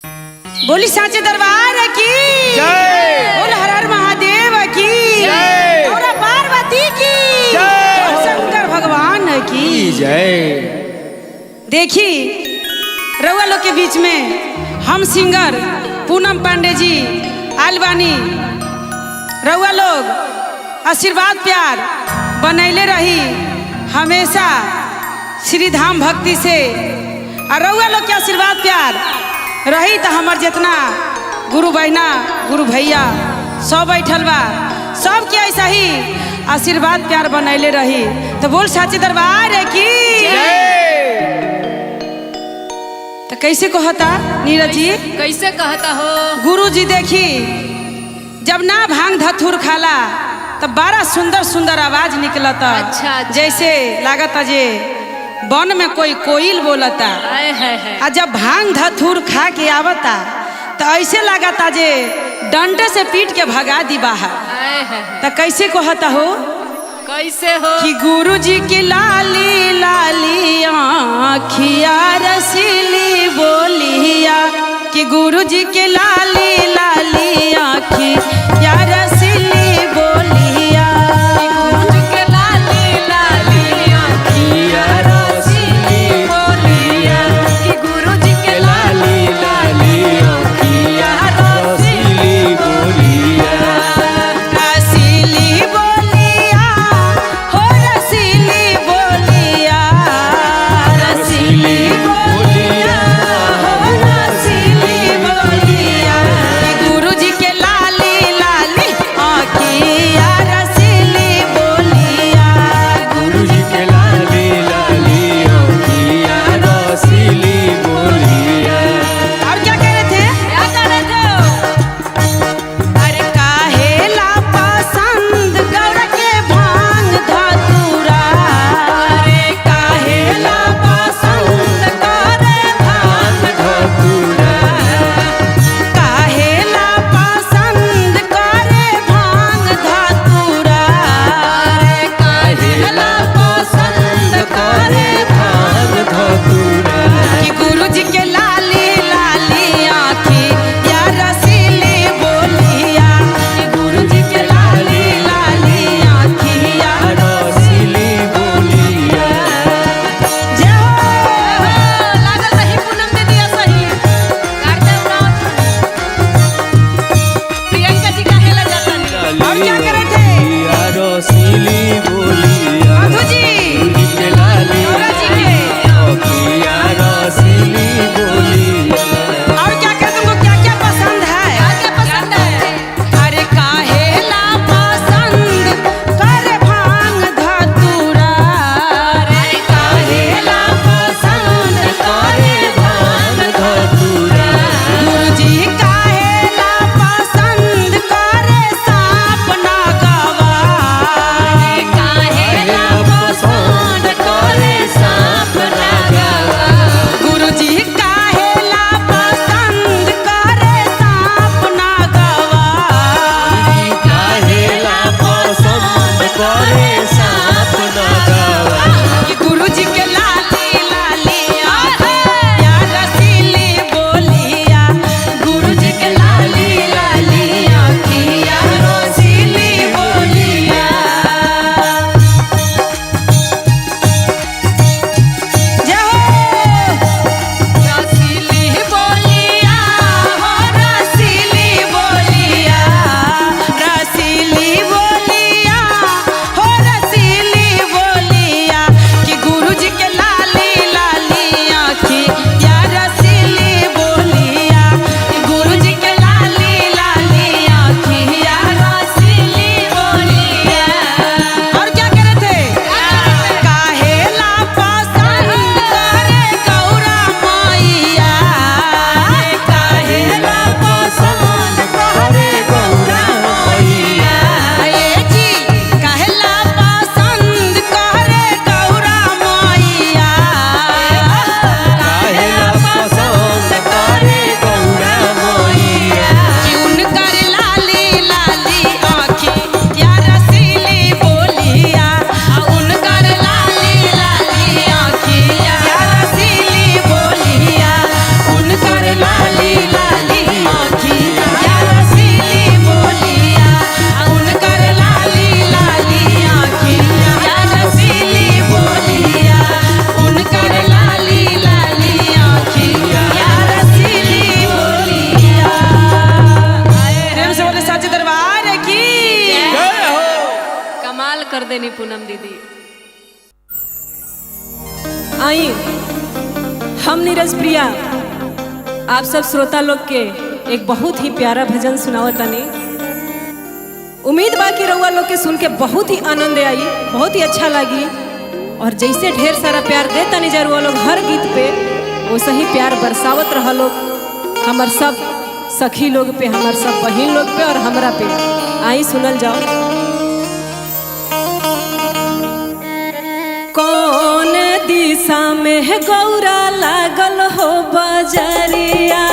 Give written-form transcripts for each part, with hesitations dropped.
बोली साचे दरबार की जय। बोल हर हर महादेव की जय। और पार्वती की जय। और शंकर भगवान की जय। देखी रउआ लोग के बीच में हम सिंगर पूनम पांडे जी आलवानी रउआ लोग आशीर्वाद प्यार बनैले रही हमेशा श्री धाम भक्ति से और रउआ लोग के आशीर्वाद प्यार रही तो हमार जितना गुरु बहना गुरु भैया सब बैठल बा सब के ऐसा ही आशीर्वाद प्यार बनैले रही। तो बोल साचे दरबार की तो कैसे कहता नीरज जी कैसे कहता हो गुरु जी देखी जब ना भांग धथुर खाला तब बड़ा सुंदर सुंदर आवाज निकलता। अच्छा। जैसे लागता जे वन में कोई कोयल बोलता है। आ जब भांग धथुर खा के आवता तो ऐसे लागता जे डंडे से पीट के भगा दी बाहर। तो कैसे कहता हो कैसे हो कि गुरु जी की लाली लाली आँखिया रसीली बोलिया कि गुरु जी के लाली लाली आँखिया रसीली बोलिया गुरु जी के लाली लाली आँखिया रसीली बोलिया कि गुरु जी के लाली लाली आँखिया रसीली बोलिया रसीली बोलिया हो रसीली बोलिया रसीली बोलिया हो रसीली बोलिया कि गुरु जी के लाली लाली देनी पूनम दीदी। आई हम नीरज प्रिया आप सब श्रोता लोग के एक बहुत ही प्यारा भजन सुनावतनी। उम्मीद बा कि रउआ लोग के सुन के बहुत ही आनंद आई, बहुत ही अच्छा लगी। और जैसे ढेर सारा प्यार दे तनी जरूर लोग हर गीत पे वैसे ही प्यार बरसावत रहा लोग हमार सब सखी लोग पे, हमार सब बहन लोग पे और हमरा पे। आई सुनल जाओ। कौन दिशा में गौरा लागल हो बजरिया,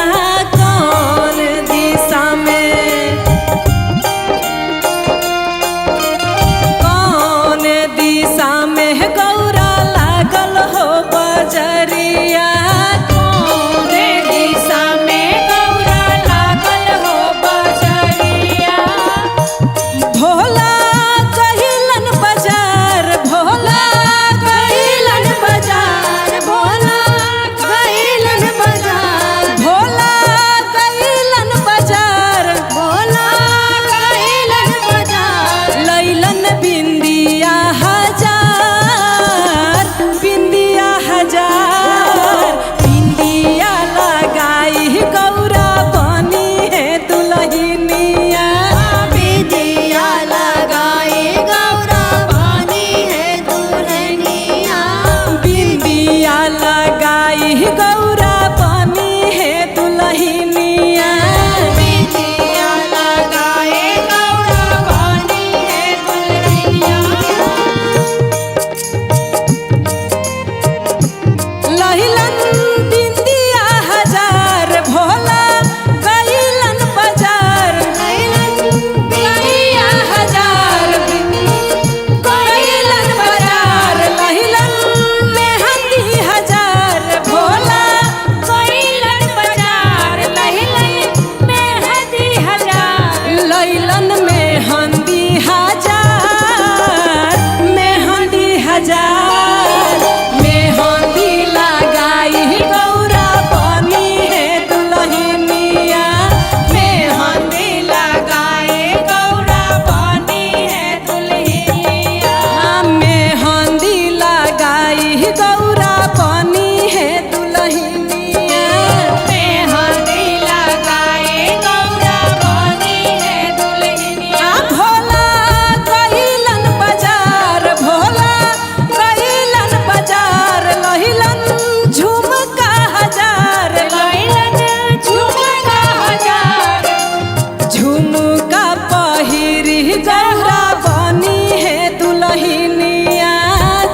कौन दिशा में, कौन दिशा में गौरा लागल हो बजरिया, कौन दिशा में गौरा लागल हो बजरिया। भोला कहिलन बाजार, भोला कहिलन बाजार, भोला कहिलन बाजार, भोला कहिलन बाजार, भोला कहिलन बाजार। लैलन बिंदिया हजार, बिंदिया हजार, बिंदिया लगाई गौरा बनी है दुल्हनिया, बिंदिया लगाई गौरा बनी है दुल्हनिया, बिंदिया लगाई गौरा बनी है दुल्हनिया, बिंदिया लगाई गौरा बनी है दुल्हनिया। लहिलन बिंदिया हजार, भोला कहिलन बाजार, लहिलन बिंदिया हजार, कहिलन बाजार। लहिलन मेहंदी हजार, भोला कहिलन बाजार, लहिलन मेहंदी हजार, लहिलन मेहंदी हजार, मेहंदी हजार। मेहंदी लगाई गौरा बनी है दुल्हनिया, मेहंदी लगाई गौरा बनी है दुल्हनिया, मेहंदी लगाई गौरा बनी है दुल्हनिया, मेहंदी लगाई गौरा बनी है दुल्हनिया। भोला कहिलन बाजार, भोला कहिलन बाजार, लहिलन झुमका हजार, लहिलन झुमका हजार, झुमका पहिरी गौरा बनी है दुल्हनिया,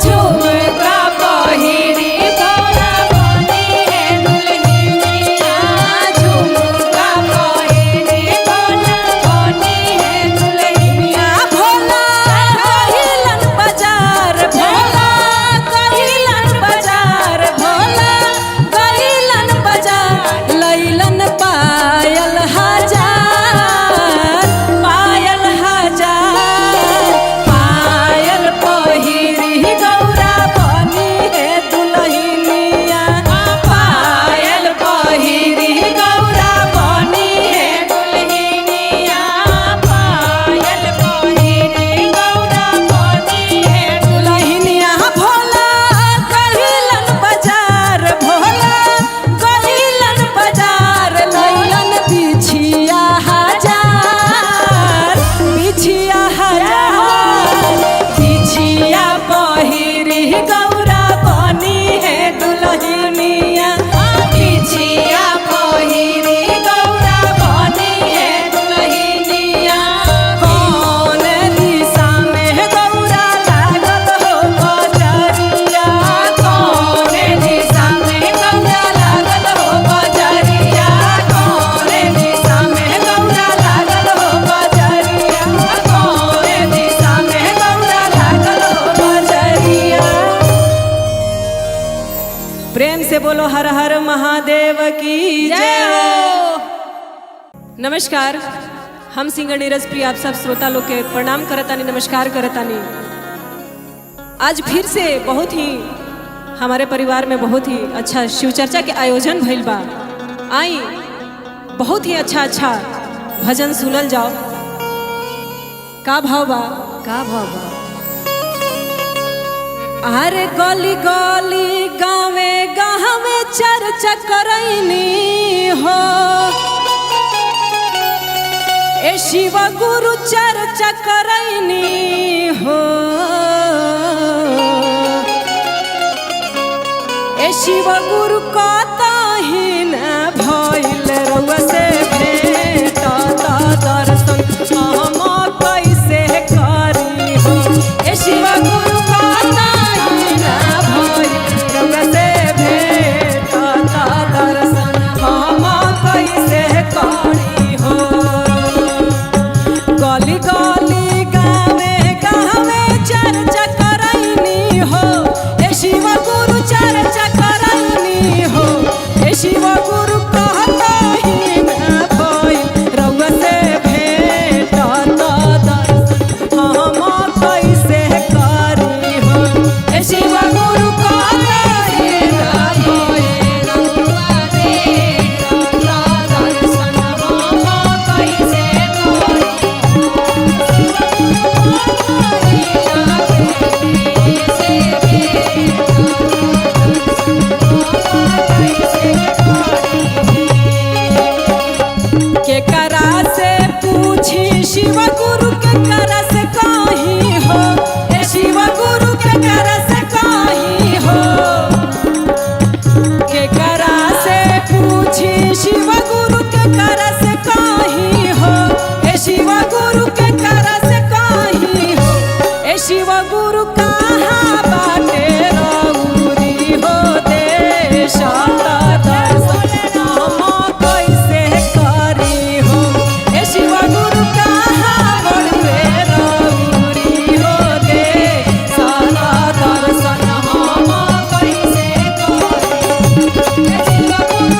झुमका पहिरी गौरा बनी है दुल्हनिया, झुमका पहिरी गौरा बनी है दुल्हनिया। भोला कहिलन बाजार, भोला कहिलन बाजार, भोला कहिलन बाजार। लैलन पायल हजार, पायल हजार, पायल पहिरी गौरा बनी है दुल्हनिया, पायल पहिरी गौरा बनी है दुल्हनिया, पायल पहिरी गौरा बनी है दुल्हनिया। भोला कहिलन बाजार, भोला कहिलन बाजार, लैलन बिछिया हजार, बिछिया हजार, बिछिया पहिरी गौरा बनी है दुल्हनिया, बिछिया पहिरी गौरा बनी है दुल्हनिया। कौन दिशा में गौरा लागल हो बजरिया, कौन दिशा में गौरा लागल हो बजरिया, कौन दिशा में गौरा लागल हो बजरिया, कौन दिशा में गौरा लागल हो बजरिया। प्रेम से बोलो हर हर महादेव की जय हो। नमस्कार, हम सिंगर नीरज प्रिया आप सब श्रोता लोग के प्रणाम करतानी, नमस्कार करतानी। आज फिर से बहुत ही हमारे परिवार में बहुत ही अच्छा शिव चर्चा के आयोजन भइल बा। आई बहुत ही अच्छा अच्छा भजन सुनल जाओ। का भाव बा, का भाव बा। अरे गली गली गावे गावे चर्चा करैनी हो ए शिव गुरु चर्चा करैनी हो ए शिव गुरु कतही न भइल रउआ से भेंट दर्शन हम कैसे करी हो ए शिव गुरु कतही न भइल रउआ से भेंट दर्शन हम कैसे करी हो गली गली गावे गावे चर्चा करैनी हो ए शिव गुरु चर्चा करैनी हो ए शिव गुरु कहतही न भइल रउआ से भेंट दर्शन हम कैसे करी हो ए शिव गुरु कहतही न भइल रउआ भेंट दर्शन हम कैसे केकरा से पूछी शिव गुरु केकरा से कही हो ए शिव गुरु केकरा से कही हो केकरा से पूछी शिव गुरु केकरा से कही हो ए शिव गुरु केकरा से कही हो ए शिव गुरु कहाँ बाटे रउरी हो देश दर्शन हम कैसे करी हो ए शिव गुरु कहाँ बड़ुए रउरी हो देश दर्शन हम कैसे करी ए शिव गुरु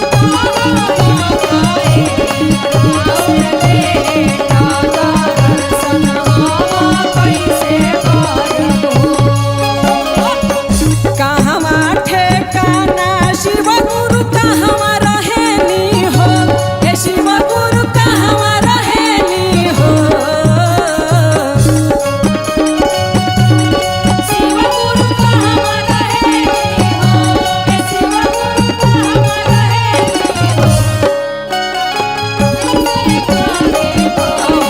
कहवा ठेकाना शिव गुरु कहवा रहेनी हो ए शिव गुरु कहवा रहेनी हो शिव गुरु कहवा रहेनी हो ए शिव गुरु कहवा रहेनी हो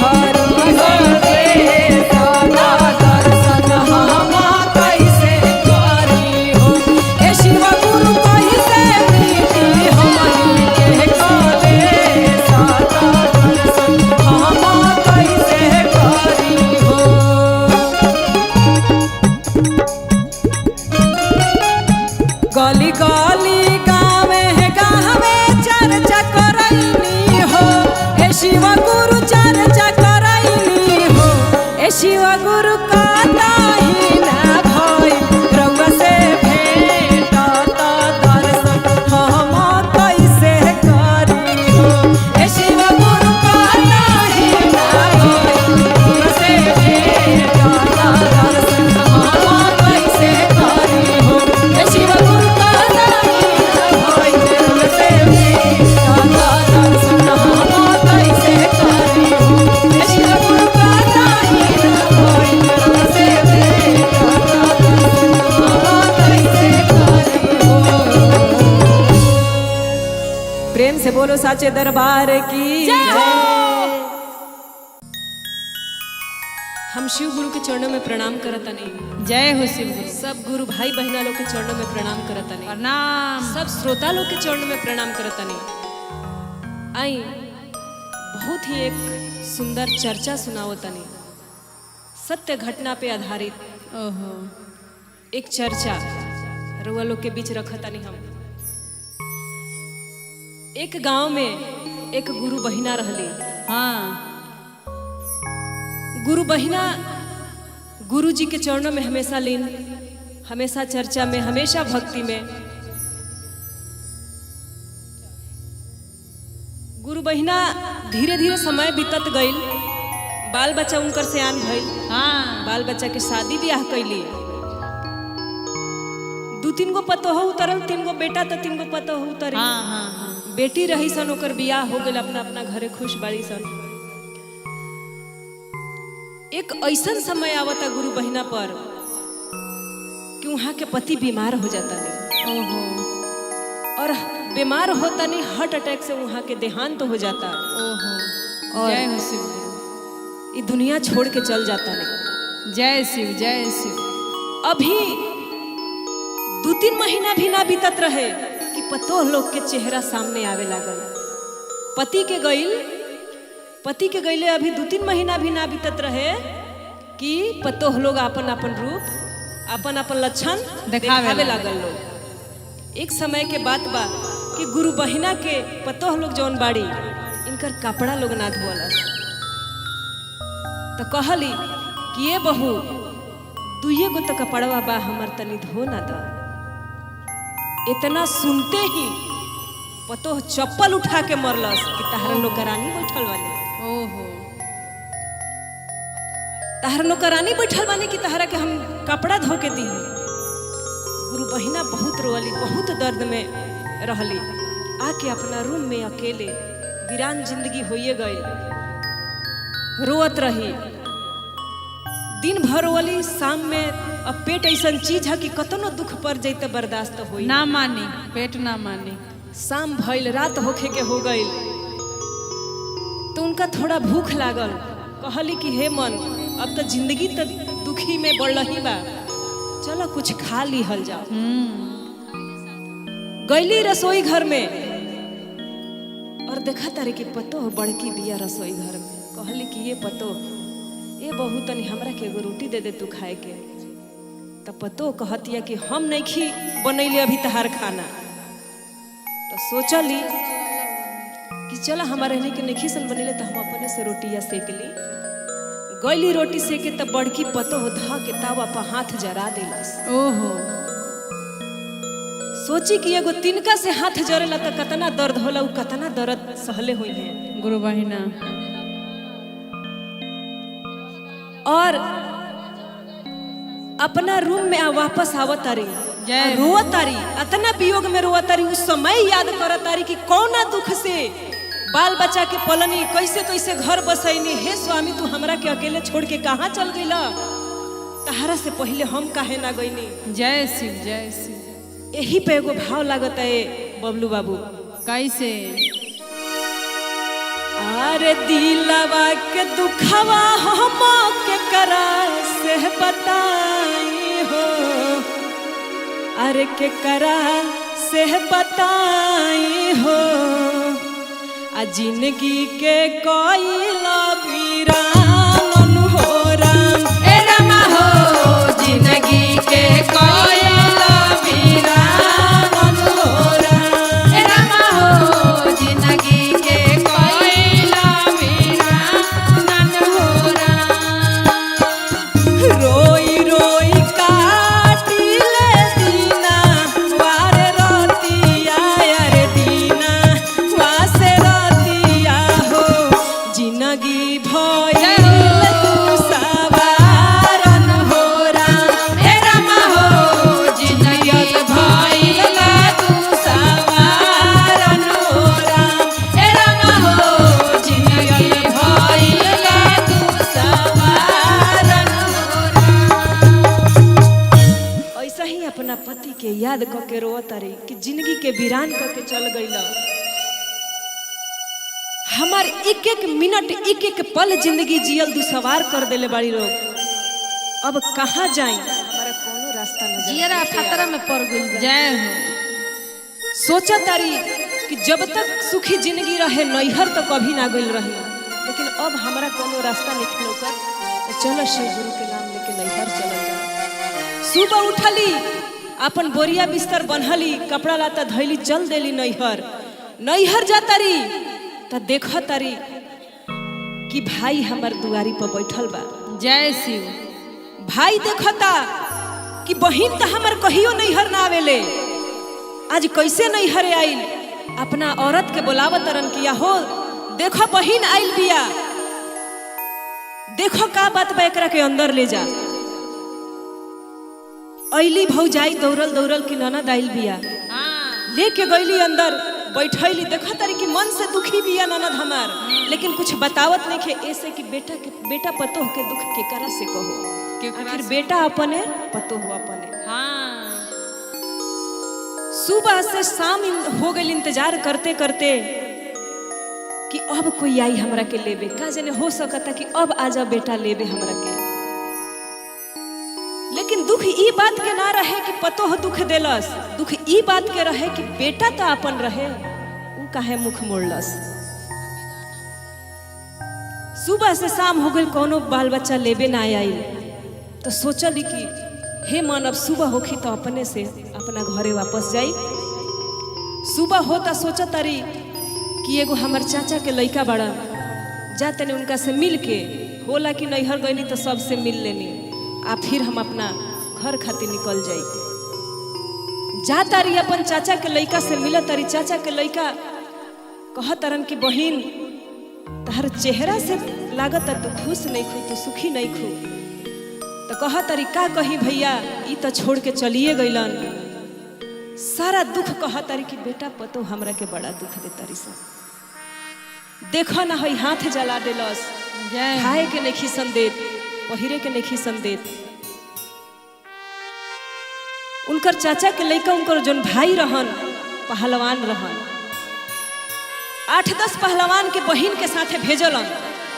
हरि हो रे सदा दर्शन हम कैसे करी हो ए शिव गुरु कैसे मीठी हमनी के काले सदा दर्शन हम कैसे करी हो गली गली गावे गावे चर्चा करैनी हो ए शिव गुरु चर्चा करैनी हो ए शिव गुरु कतही न भइल रउआ से भेंट दर्शन हम कैसे करी हो ए शिव गुरु कतही न भइल रउआ से भेंट दर्शन हम कैसे करी हो ए शिव गुरु कतही न भइल रउआ से भेंट दर्शन हम कैसे करी हो ए शिव गुरु कतही न भइल रउआ से भेंट दर्शन हम कैसे करी हो। प्रेम से बोलो साचे दरबार की जय। हम शिव गुरु के चरणों में प्रणाम करतनी। जय हो शिव गुरु। सब गुरु भाई बहना लोग के चरणों में प्रणाम करतनी। प्रणाम। सब श्रोता लोग के चरणों में प्रणाम करतनी। आई बहुत ही एक सुंदर चर्चा सुनावतनी, सत्य घटना पे आधारित ओहो एक चर्चा रउआ लोग के बीच रखतनी। हम एक गांव में एक गुरु बहिना रहली। हाँ गुरु बहिना गुरु जी के चरणों में हमेशा लीन, हमेशा चर्चा में, हमेशा भक्ति में। गुरु बहिना धीरे धीरे समय बीतत गईल, बाल बच्चा उनकर सयान भइल। हाँ बाल बच्चा के शादी ब्याह कैली। दू तीन गो पतोह उतरल, 3 गो बेटा तो 3 गो पतोह उतरल। हाँ हाँ हाँ। बेटी रही सन, ओकर बियाह हो गल, अपना अपना घरे खुश बाड़ी सन। एक ऐसा समय आवता गुरु बहिना पर कि कि वहाँ के पति बीमार हो जाता नहीं ओहो और बीमार होता नहीं, हार्ट अटैक से वहाँ के देहांत हो जाता ओहो। और जय हो शिव गुरु। ये दुनिया छोड़ के चल जाता नहीं। जय शिव जय शिव। अभी 2-3 महीना भी ना बीतत रहे कि पतो लोग के चेहरा सामने आवे लागल। पति के गईले अभी 2-3 महीना भी ना बीतत रहे कि पतो लोग अपन अपन रूप अपन अपन लक्षण दिखावे लागल लोग। एक समय के बात बा कि गुरु बहिना के पतो लोग जौन बाड़ी इनकर कपड़ा लोग ना धोवलस, तो कहली कि ये बहू 2 गो तो कपड़वा बा हमर तनी धो ना द। इतना सुनते ही पतो चप्पल उठा के मरलस कि तहरा नौकरानी बैठल वाली। ओहो तहरा नौकरानी बैठल वाली कि तहरा के हम कपड़ा धो के दी। गुरु बहिना बहुत रोली, बहुत दर्द में रहली। आके अपना रूम में अकेले वीरान जिंदगी होइए गई, रोत रही। दिन भर रोली, शाम में अब पेट ऐसा चीज है कि कतनो दुख पड़ जाए तो बर्दाश्त होई ना मानी, पेट ना मानी। शाम भइल, रात होखे के हो गई तो उनका थोड़ा भूख लागल। कहली कि हे मन, अब तो जिंदगी तो दुखी में बढ़ रही बा, चलो कुछ खा लिहल जाओ। गईली रसोई घर में और देखा तारे कि पतो बड़की बिया रसोई घर में। कहली कि ये पतो, ये बहू तनी हमरा के एगो रोटी दे दे तू खाए के। तब पतो कहतिया कि हम नहीं खी बनैले अभी तहार खाना। तो सोचली कि चला हमारे रहने के नहीं सन बनेले तो हम अपने से रोटिया सेक ली। गईली रोटी सेके तब बड़की पतो धा के तावा पर हाथ जरा देलस। ओहो सोची कि एगो तिनका से हाथ जरेला तो कतना दर्द होला, उ कतना दर्द सहले हुई है। गुरु बहिना और अपना रूम में वापस आवत तारी, जय रोवत तारी, अतना वियोग में रोवत तारी। उस समय याद करत तारी कि कौना दुख से बाल बच्चा के पलनी, कैसे कैसे घर बसैनी। हे स्वामी, तू हमरा के अकेले छोड़ के कहाँ चल गईला? तहरा से पहले हम काहे ना गईनी? जय शिव जय शिव। यही पे एगो भाव लागत है बबलू बाबू। कैसे? अरे दिलवा के दुखवा हम के करा से बताई हो, अरे के करा से बताई हो। आ जिंदगी के कोइला वीरान हो राम, ए रामा हो जिंदगी के कोइला वीरान हो राम, ए रामा हो जिंदगी के कोइला वीरान हो राम। रोई रोई काटिले दीना वारे रोतिया, अरे दीना वासे रोतिया हो। जिंदगी भइल तू सवारन हो राम, हे रामा हो जिंदगी भइल तू सवारन हो राम, हे रामा हो जिंदगी भइल तू सवारन हो राम। ऐसा ही अपना पति के याद क के रोवत रही कि जिंदगी के वीरान क के चल गईला। हमार एक एक मिनट एक एक पल जिंदगी जियल दुसवार कर देले बाड़ी लोग। अब कहाँ जाए? हमारा कोनो रास्ता न जाए। जियरा खतरा में पड़ गई। जय हो। सोचा तारी कि जब तक सुखी जिंदगी रहे नैहर तो कभी ना गइल रही, लेकिन अब हमारा कोनो रास्ता नहीं लौकत। तो चलो शिव गुरु के नाम लेके नैहर चल जाए। सुबह उठली, अपन बोरिया बिस्तर बनहली, कपड़ा लाता धैली, चल देली नैहर। नैहर जातारी तो देखो तारी कि भाई हमार दुआरी पर बैठल बा। जय शिव। भाई देखता कि बहिन तो हमार कहियो नैहर ना आवेले, आज कैसे नैहर आइल। अपना औरत के बुलावत रन किया हो, देखो बहिन आइल बिया, देखो का बात बा, एकरा के अंदर ले जा। अइली भौजाई दौड़ल दौड़ल की ननद आइल बिया, लेके गईली अंदर बैठैली। देखा तारी कि मन से दुखी बिया ननद हमार, लेकिन कुछ बतावत नहीं के ऐसे कि बेटा पतो के दुख के करा से कहो। आखिर बेटा अपने पतो हो अपने। हाँ सुबह से शाम हो गई इंतजार करते करते कि अब कोई आई हमरा के लेबे, का जाने हो सकता कि अब आजा बेटा लेबे हमरा के। लेकिन दुख ई बात के ना रहे कि पतो हो दुख देलस, दुख ई बात के रहे कि बेटा तो अपन रहे, उ काहे मुख मोड़लस। सुबह से शाम हो गई कोनो बाल बच्चा लेबे ना आई, तो सोचली कि हे मन अब सुबह होखी तो अपने से अपना घरे वापस जाई। सुबह होता सोचा तारी कि एगो हमार चाचा के लइका बड़ा, जा तने उनका से मिल के होला कि नैहर गईनी तो सबसे मिल लेनी, आ फिर हम अपना घर खातिर निकल जाई। जा तारी अपन चाचा के लइका से मिला तारी। चाचा के लइका कह तरन कि बहिन तहर चेहरा से लागत तू खुश नहीं खू, तू सुखी नहीं खू। तो कह तारी का कही भैया, ई तो छोड़ के चलिए गईलन। सारा दुख कह तारी कि बेटा पतो हमरा के बड़ा दुख दे तारी सा, देखो ना हई हाथ जला देलस, खाए के नहीं खिसन देत, पहिरे के नहीं खिसन देत। उनकर चाचा के लइका उनकर जोन भाई रहन पहलवान रहन, 8-10 पहलवान के बहिन के साथे भेजलन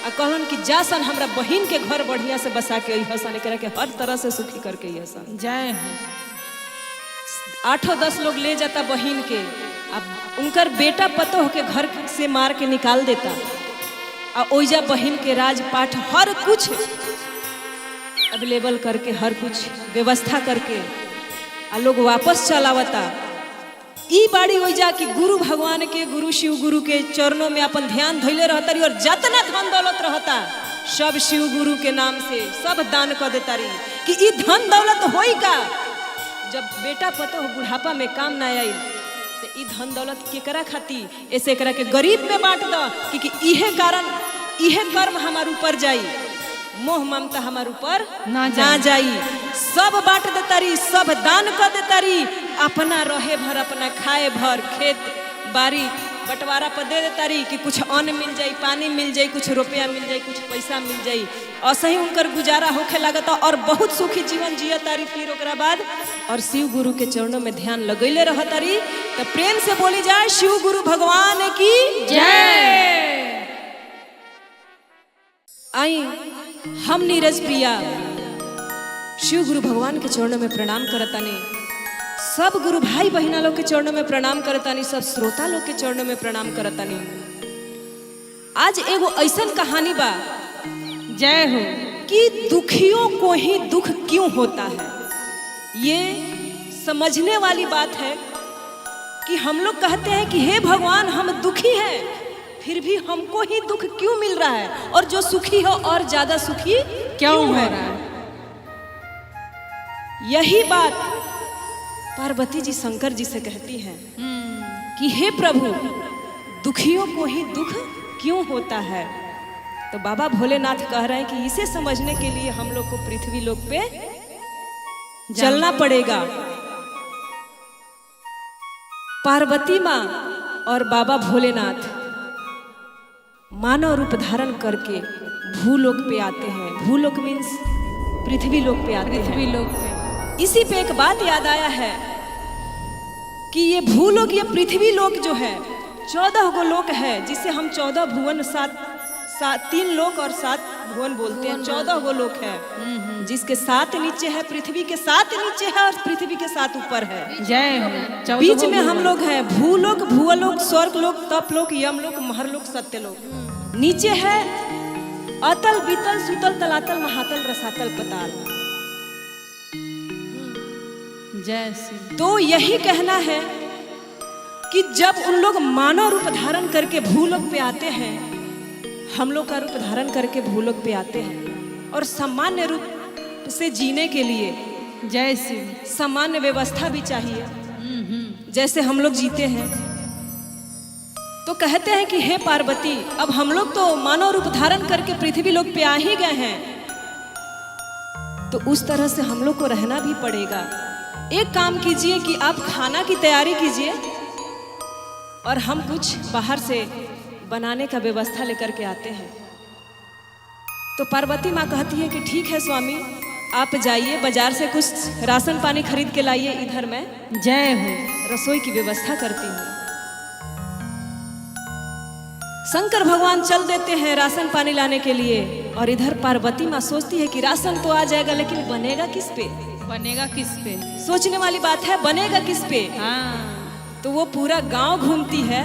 आ कहलन कि जासन हमरा बहिन के घर बढ़िया से बसा के अइहसन, एकरा के हर तरह से सुखी करके अइहसन। जय 8-10 लोग ले जाता बहिन के, अब उनकर बेटा पतो के घर से मार के निकाल देता, आ ओइजा बहिन के राजपाट हर कुछ अवेलेबल करके, हर कुछ व्यवस्था करके आ लोग वापस चलावता। ई बाड़ी ओइजा कि गुरु भगवान के, गुरु शिव गुरु के चरणों में अपन ध्यान धैले रहता रही, और जितना धन दौलत रहता सब शिव गुरु के नाम से सब दान कर देता रही कि ई धन दौलत होई का। जब बेटा पतो बुढ़ापा में काम ना आई तो ई धन दौलत केकरा खाती, ऐसे एकरा के गरीब में बांट दो, क्योंकि इहे कारण इहे कर्म हमार ऊपर जाई, मोह ममता हमार ऊपर ना जाई। सब बांट देता रही, सब दान कर देता रही, अपना रहे भर, अपना खाए भर, खेत बाड़ी बंटवारा पर दे देता रही कि कुछ अन्न मिल जाई, पानी मिल जाई, कुछ रुपया मिल जाई, कुछ पैसा मिल जाई। असही उनकर गुजारा होखे लगता और बहुत सुखी जीवन जिया तारी। फिर ओकरा बाद और शिव गुरु के चरणों में ध्यान लगैले रह तारी। तो प्रेम से बोली जाए शिव गुरु भगवान की जय। आई हम नीरज प्रिया शिव गुरु भगवान के चरणों में प्रणाम करतानी, सब गुरु भाई बहिना लोग के चरणों में प्रणाम करतानी, सब श्रोता लोग के चरणों में प्रणाम करतानी। आज एगो ऐसन कहानी बा, जय हो, कि दुखियों को ही दुख क्यों होता है। ये समझने वाली बात है कि हम लोग कहते हैं कि हे भगवान हम दुखी हैं, फिर भी हमको ही दुख क्यों मिल रहा है, और जो सुखी हो और ज्यादा सुखी क्यों हो रहा है। यही बात पार्वती जी शंकर जी से कहती हैं कि हे प्रभु दुखियों को ही दुख क्यों होता है। तो बाबा भोलेनाथ कह रहे हैं कि इसे समझने के लिए हम लोग को पृथ्वी लोक पे चलना पड़ेगा। पार्वती माँ और बाबा भोलेनाथ मानव रूप धारण करके भूलोक पे आते हैं। भूलोक मीन्स पृथ्वी लोक पे आते हैं। पृथ्वी लोक पे इसी पे एक बात याद आया है कि ये भूलोक, ये पृथ्वी लोक जो है 14 गो लोक है, जिसे हम 14 भुवन 3 लोक और 7 भुवन बोलते हैं। 14 गो लोक है, जिसके 7 नीचे है, पृथ्वी के 7 नीचे है और पृथ्वी के 7 ऊपर है। जय हो। बीच में हम लोग हैं भूलोक, भूवलोक, स्वर्गलोक, तपलोक, यमलोक, महरलोक, सत्यलोक। नीचे है अतल, बीतल, सुतल, तलातल, महातल, रसातल, पताल। जय श्री। तो यही कहना है कि जब उन लोग मानव रूप धारण करके भूलोक पे आते हैं, हम लोग का रूप धारण करके भूलोक पे आते हैं, और सामान्य रूप से जीने के लिए जय श्री सामान्य व्यवस्था भी चाहिए, जैसे हम लोग जीते हैं। तो कहते हैं कि हे पार्वती अब हम लोग तो मानव रूप धारण करके पृथ्वी लोक पे आ ही गए हैं, तो उस तरह से हम लोग को रहना भी पड़ेगा। एक काम कीजिए कि आप खाना की तैयारी कीजिए और हम कुछ बाहर से बनाने का व्यवस्था लेकर के आते हैं। तो पार्वती माँ कहती है कि ठीक है स्वामी, आप जाइए बाजार से कुछ राशन पानी खरीद के लाइए, इधर मैं जय हो। रसोई की व्यवस्था करती हूँ। शंकर भगवान चल देते हैं राशन पानी लाने के लिए, और इधर पार्वती माँ सोचती है कि राशन तो आ जाएगा, लेकिन बनेगा किस पे? बनेगा किस पे? सोचने वाली बात है, बनेगा किस पे? हाँ। तो वो पूरा गांव घूमती है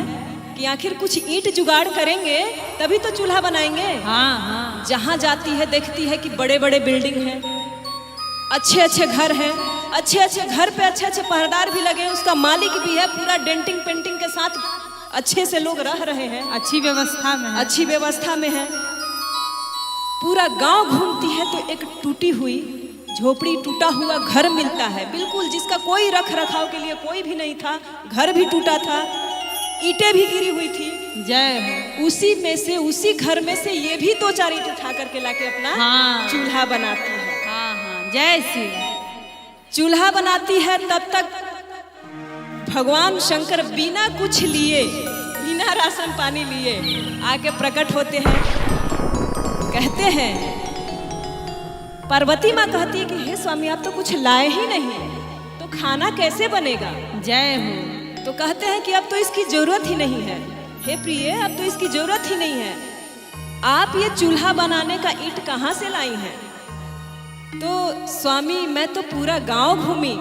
कि आखिर कुछ ईंट जुगाड़ करेंगे तभी तो चूल्हा बनाएंगे। हाँ हाँ। जहाँ जाती है देखती है कि बड़े बड़े बिल्डिंग हैं, अच्छे अच्छे घर हैं, अच्छे अच्छे घर पे अच्छे अच्छे पहरेदार भी लगे हैं, उसका मालिक भी है, पूरा डेंटिंग पेंटिंग के साथ अच्छे से लोग रह रहे हैं, अच्छी व्यवस्था में है। अच्छी व्यवस्था में है। पूरा गांव घूमती है तो एक टूटी हुई झोपड़ी, टूटा हुआ घर मिलता है, बिल्कुल जिसका कोई रख रखाव के लिए कोई भी नहीं था, घर भी टूटा था, ईंटें भी गिरी हुई थी। जय हो। उसी में से, उसी घर में से ये भी 2-4 ईंट उठा करके लाके अपना हाँ। चूल्हा बनाती है। हाँ हाँ। जय श्री। चूल्हा बनाती है, तब तक भगवान शंकर बिना कुछ लिए, बिना राशन पानी लिए आके प्रकट होते हैं। कहते हैं, पार्वती माँ कहती है कि हे स्वामी, आप तो कुछ लाए ही नहीं, तो खाना कैसे बनेगा? जय हो। तो कहते हैं कि अब तो इसकी जरूरत ही नहीं है। हे प्रिय, अब तो इसकी जरूरत ही नहीं है। आप ये चूल्हा बनाने का ईंट कहाँ से लाई हैं? तो स्वामी, मैं तो पूरा गांव घूमी,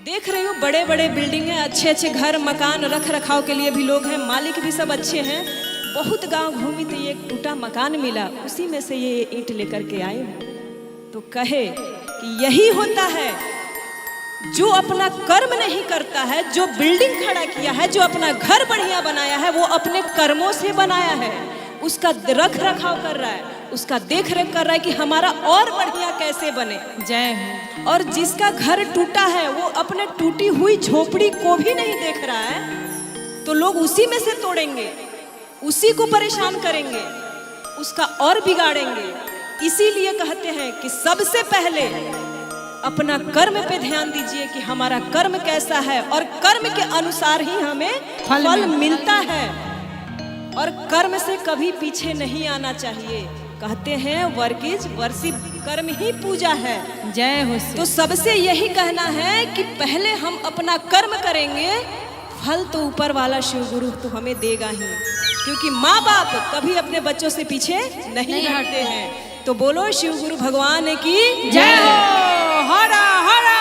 देख रही हूँ बड़े बड़े बिल्डिंग हैं, अच्छे अच्छे घर मकान, रख रखाव के लिए भी लोग हैं, मालिक भी सब अच्छे हैं। बहुत गांव घूमी तो ये एक टूटा मकान मिला, उसी में से ये ईंट लेकर के आई हूँ। तो कहे कि यही होता है, जो अपना कर्म नहीं करता है, जो बिल्डिंग खड़ा किया है, जो अपना घर बढ़िया बनाया है, वो अपने कर्मों से बनाया है, उसका रख रखाव कर रहा है, उसका देख रेख कर रहा है कि हमारा और बढ़िया कैसे बने। जय हो। और जिसका घर टूटा है, वो अपने टूटी हुई झोपड़ी को भी नहीं देख रहा है, तो लोग उसी में से तोड़ेंगे, उसी को परेशान करेंगे, उसका और बिगाड़ेंगे। इसीलिए कहते हैं कि सबसे पहले अपना कर्म पे ध्यान दीजिए कि हमारा कर्म कैसा है, और कर्म के अनुसार ही हमें फल मिलता है, और कर्म से कभी पीछे नहीं आना चाहिए। कहते हैं वर्क इज वर्शिप, कर्म ही पूजा है। जय हो। तो सबसे यही कहना है कि पहले हम अपना कर्म करेंगे, फल तो ऊपर वाला शिव गुरु तो हमें देगा ही, क्योंकि माँ बाप कभी अपने बच्चों से पीछे नहीं हटते हैं। तो बोलो शिव गुरु भगवान की जय हो। हरा हरा